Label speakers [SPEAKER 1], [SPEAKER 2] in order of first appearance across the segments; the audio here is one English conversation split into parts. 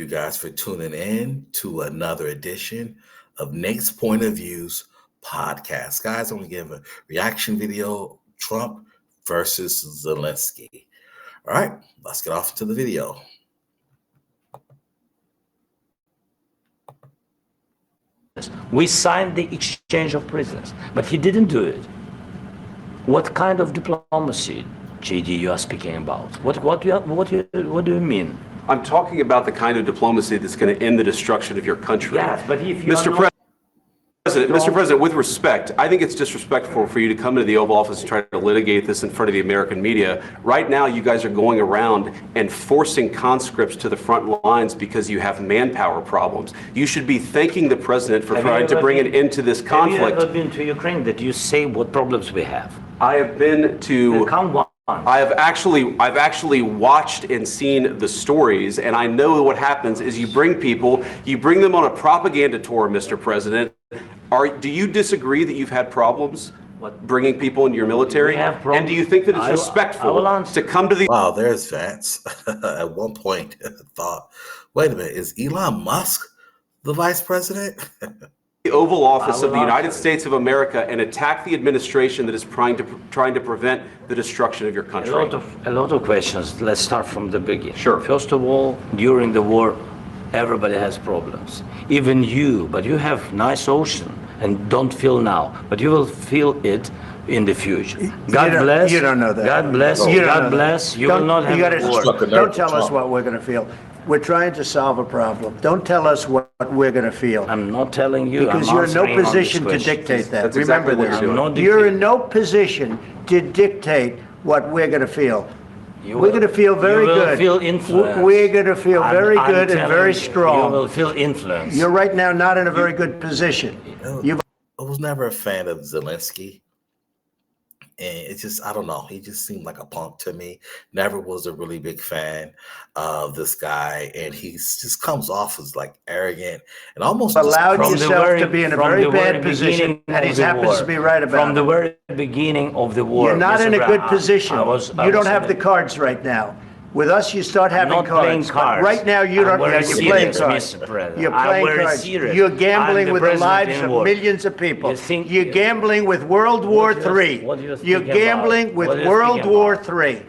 [SPEAKER 1] you guys for tuning in to another edition of Nate's Point of Views podcast. Guys, I'm going to give a reaction video, Trump versus Zelensky. All right, let's get off into the video.
[SPEAKER 2] We signed the exchange of prisoners, but he didn't do it. What kind of diplomacy, JD, you are speaking about? What do you mean?
[SPEAKER 3] I'm talking about the kind of diplomacy that's going to end the destruction of your country.
[SPEAKER 2] Yes, but if you
[SPEAKER 3] Mr. President, with respect, I think it's disrespectful for you to come into the Oval Office and try to litigate this in front of the American media. Right now, you guys are going around and forcing conscripts to the front lines because you have manpower problems. You should be thanking the president for trying to bring an end to this conflict.
[SPEAKER 2] Have you ever been to Ukraine that you say what problems we have?
[SPEAKER 3] I have been to...
[SPEAKER 2] Count one.
[SPEAKER 3] I've actually watched and seen the stories, and I know what happens is you bring them on a propaganda tour, Mr. President. Do you disagree that you've had problems bringing people into your military? And do you think that it's respectful to come to the...
[SPEAKER 1] Wow, there's Vance. At one point, I thought, wait a minute, is Elon Musk the vice president?
[SPEAKER 3] The Oval Office of the United States of America and attack the administration that is trying to prevent the destruction of your country?
[SPEAKER 2] A lot of questions. Let's start from the beginning.
[SPEAKER 3] Sure.
[SPEAKER 2] First of all, during the war, everybody has problems. Even you, but you have nice ocean and don't feel now, but you will feel it in the future. God bless.
[SPEAKER 4] You don't know that.
[SPEAKER 2] God bless. God bless. You will not have war.
[SPEAKER 4] Don't tell us what we're going to feel. We're trying to solve a problem. Don't tell us what we're going to feel.
[SPEAKER 2] I'm not telling you.
[SPEAKER 4] Because you're in no position to dictate that.
[SPEAKER 3] That's
[SPEAKER 4] Remember
[SPEAKER 3] exactly what
[SPEAKER 4] this. You're in no position to dictate what we're going to feel. We're going to feel very good.
[SPEAKER 2] You will feel influence.
[SPEAKER 4] We're going to feel very good and very strong.
[SPEAKER 2] You will feel influence.
[SPEAKER 4] You're right now not in a very good position.
[SPEAKER 1] I was never a fan of Zelensky. And it's just, I don't know. He just seemed like a punk to me. Never was a really big fan of this guy. And he just comes off as like arrogant and almost
[SPEAKER 4] allowed yourself to be in a very bad position. And he happens to be right about it.
[SPEAKER 2] From the very beginning of the war.
[SPEAKER 4] You're not in a good position. You don't have the cards right now. With us, you start having cards. But right now, you don't. You're playing cards. You're playing cards. You're gambling with the lives of millions of people. You're gambling with World War III. You're gambling with World War III.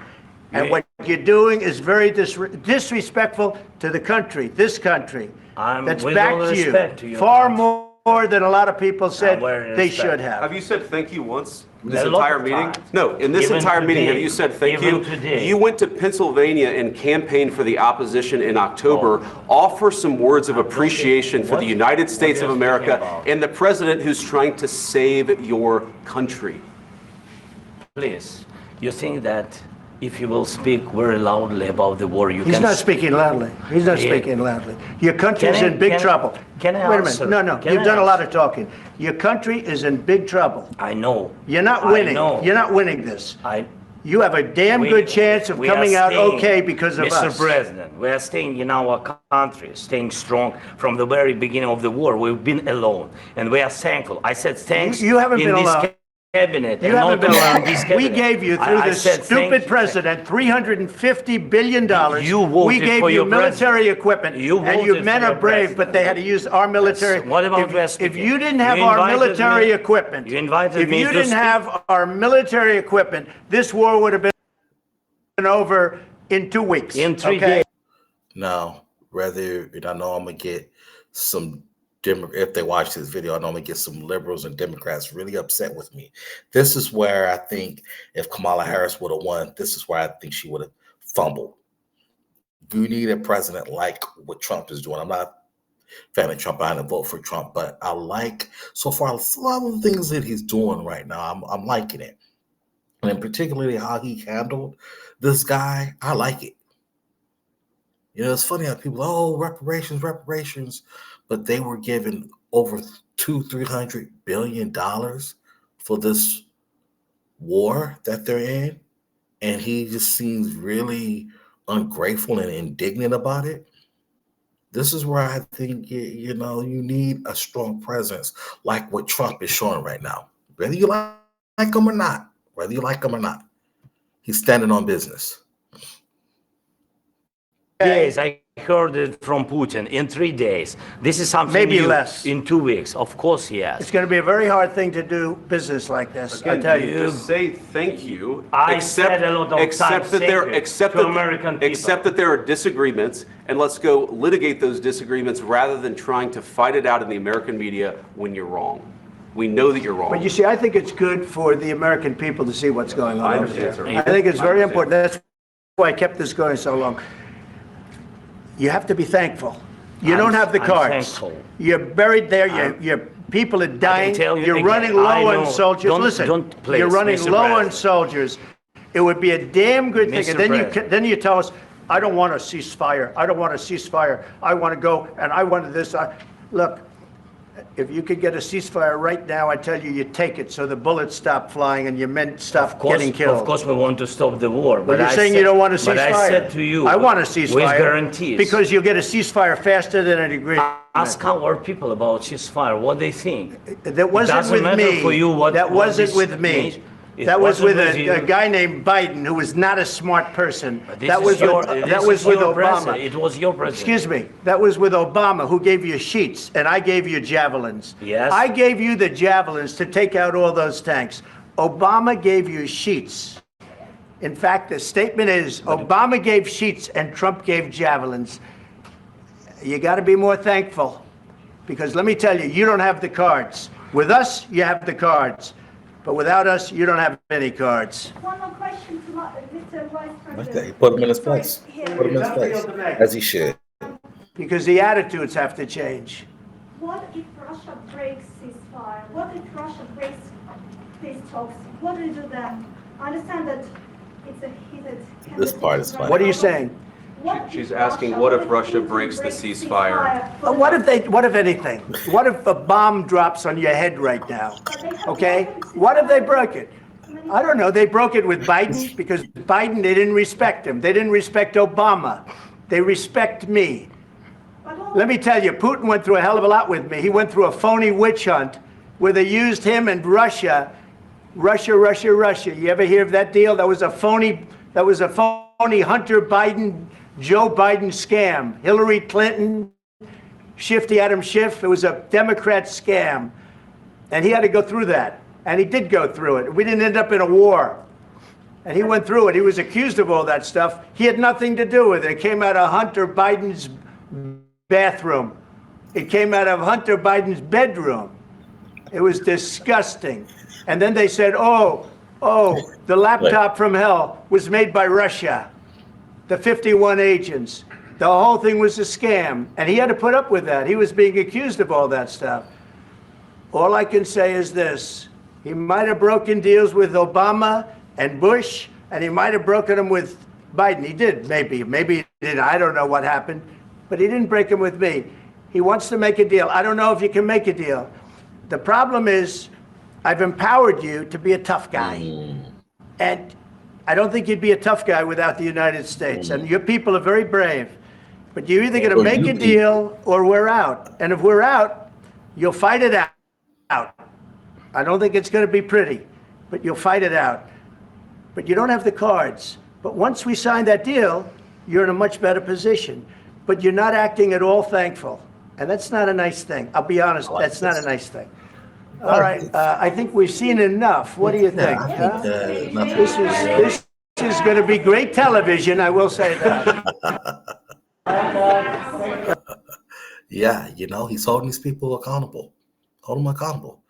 [SPEAKER 4] And what you're doing is very disrespectful to the country, this country, that's back to you, far more than a lot of people said they should have.
[SPEAKER 3] Have you said thank you once in this entire meeting? No, in this entire meeting, have you said thank you? You went to Pennsylvania and campaigned for the opposition in October. Offer some words of appreciation for the United States of America and the president who's trying to save your country.
[SPEAKER 2] Please, you think that if you will speak very loudly about the war, you can...
[SPEAKER 4] He's not speaking loudly. He's not speaking loudly. Your country is in big trouble.
[SPEAKER 2] Can I answer?
[SPEAKER 4] Wait a minute. No, you've done a lot of talking. Your country is in big trouble.
[SPEAKER 2] I know.
[SPEAKER 4] You're not winning. You're not winning this. You have a damn good chance of coming out okay because of us.
[SPEAKER 2] Mr. President, we are staying in our country, staying strong from the very beginning of the war. We've been alone, and we are thankful. I said thanks.
[SPEAKER 4] You haven't been alone.
[SPEAKER 2] Cabinet.
[SPEAKER 4] You haven't been allowed. We gave you, through this stupid president, $350 billion. We gave you military equipment, and your men are brave, but they had to use our military.
[SPEAKER 2] What about
[SPEAKER 4] if you didn't have our military equipment, if you didn't have our military equipment, this war would have been over in 2 weeks.
[SPEAKER 2] In 3 days.
[SPEAKER 1] Now, I know I'm going to get some... if they watch this video, I normally get some liberals and Democrats really upset with me. This is where I think if Kamala Harris would have won, this is where I think she would have fumbled. You need a president like what Trump is doing. I'm not a fan of Trump. I didn't vote for Trump, but I like so far a lot of the things that he's doing right now. I'm liking it. And particularly how he handled this guy, I like it. You know, it's funny how people, reparations, but they were given over $200-300 billion for this war that they're in, and he just seems really ungrateful and indignant about it. This is where I think you need a strong presence like what Trump is showing right now, whether you like him or not. He's standing on business.
[SPEAKER 2] days, I heard it from Putin. In 3 days. This is something
[SPEAKER 4] maybe
[SPEAKER 2] new.
[SPEAKER 4] less.
[SPEAKER 2] In 2 weeks. Of course, yes.
[SPEAKER 4] It's going to be a very hard thing to do business like this.
[SPEAKER 3] Again,
[SPEAKER 4] I tell you.
[SPEAKER 3] just say thank you.
[SPEAKER 2] I said a lot of times thank you to American people.
[SPEAKER 3] Accept that there are disagreements, and let's go litigate those disagreements rather than trying to fight it out in the American media when you're wrong. We know that you're wrong.
[SPEAKER 4] But you see, I think it's good for the American people to see what's going on.
[SPEAKER 3] I understand, sir.
[SPEAKER 4] I think it's very important. That's why I kept this going so long. You have to be thankful. You don't have the cards. You're buried there. Your people are dying. You're running low on soldiers. Listen, you're running low on soldiers. It would be a damn good thing. And then you tell us, I don't want a ceasefire. I don't want a ceasefire. I want to go and I want this. Look, if you could get a ceasefire right now, I tell you, you take it so the bullets stop flying and your men stop getting killed.
[SPEAKER 2] Of course, we want to stop the war.
[SPEAKER 4] But you're saying you don't want a ceasefire.
[SPEAKER 2] But I said to you,
[SPEAKER 4] I want a ceasefire.
[SPEAKER 2] With guarantees.
[SPEAKER 4] Because you'll get a ceasefire faster than an agreement.
[SPEAKER 2] Ask our people about ceasefire, what they think.
[SPEAKER 4] That wasn't with me.
[SPEAKER 2] For you what,
[SPEAKER 4] that wasn't with me.
[SPEAKER 2] Means.
[SPEAKER 4] That was with a guy named Biden, who was not a smart person. That was with Obama.
[SPEAKER 2] It was your president.
[SPEAKER 4] Excuse me. That was with Obama, who gave you sheets, and I gave you javelins.
[SPEAKER 2] Yes.
[SPEAKER 4] I gave you the javelins to take out all those tanks. Obama gave you sheets. In fact, the statement is Obama gave sheets and Trump gave javelins. You got to be more thankful, because let me tell you, you don't have the cards. With us, you have the cards. But without us, you don't have any cards.
[SPEAKER 5] One more question to Mr. Vice President.
[SPEAKER 1] Okay, put him in his place. Put him in his place, as he should.
[SPEAKER 4] Because the attitudes have to change.
[SPEAKER 5] What if Russia breaks ceasefire? What if Russia breaks peace talks? What do you do then? I understand that it's a heated...
[SPEAKER 1] This part is funny.
[SPEAKER 4] What are you saying?
[SPEAKER 3] She's asking, what if Russia breaks the ceasefire?
[SPEAKER 4] What if anything? What if a bomb drops on your head right now? Okay? What if they broke it? I don't know. They broke it with Biden because Biden, they didn't respect him. They didn't respect Obama. They respect me. Let me tell you, Putin went through a hell of a lot with me. He went through a phony witch hunt where they used him and Russia. Russia. You ever hear of that deal? That was a phony Hunter Biden, Joe Biden scam. Hillary Clinton, Shifty Adam Schiff. It was a Democrat scam. And he had to go through that. And he did go through it. We didn't end up in a war. And he went through it. He was accused of all that stuff. He had nothing to do with it. It came out of Hunter Biden's bathroom. It came out of Hunter Biden's bedroom. It was disgusting. And then they said, oh, the laptop from hell was made by Russia. The 51 agents. The whole thing was a scam. And he had to put up with that. He was being accused of all that stuff. All I can say is this. He might have broken deals with Obama and Bush, and he might have broken them with Biden. He did, maybe. Maybe he didn't. I don't know what happened. But he didn't break them with me. He wants to make a deal. I don't know if you can make a deal. The problem is, I've empowered you to be a tough guy. And I don't think you'd be a tough guy without the United States. And your people are very brave. But you're either going to make a deal or we're out. And if we're out, you'll fight it out. I don't think it's going to be pretty, but you'll fight it out. But you don't have the cards. But once we sign that deal, you're in a much better position. But you're not acting at all thankful. And that's not a nice thing. I'll be honest, that's not a nice thing. All right, I think we've seen enough. What do you think? This is going to be great television, I will say that.
[SPEAKER 1] Yeah, he's holding these people accountable. Hold them accountable.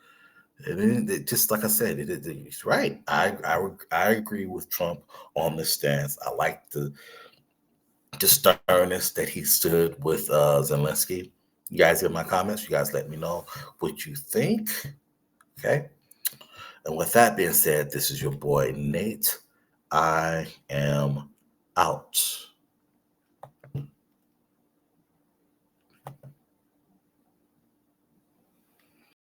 [SPEAKER 1] And just like I said, he's right. I agree with Trump on this stance. I like the sternness that he stood with Zelensky. You guys get my comments. You guys let me know what you think. Okay. And with that being said, this is your boy Nate. I am out.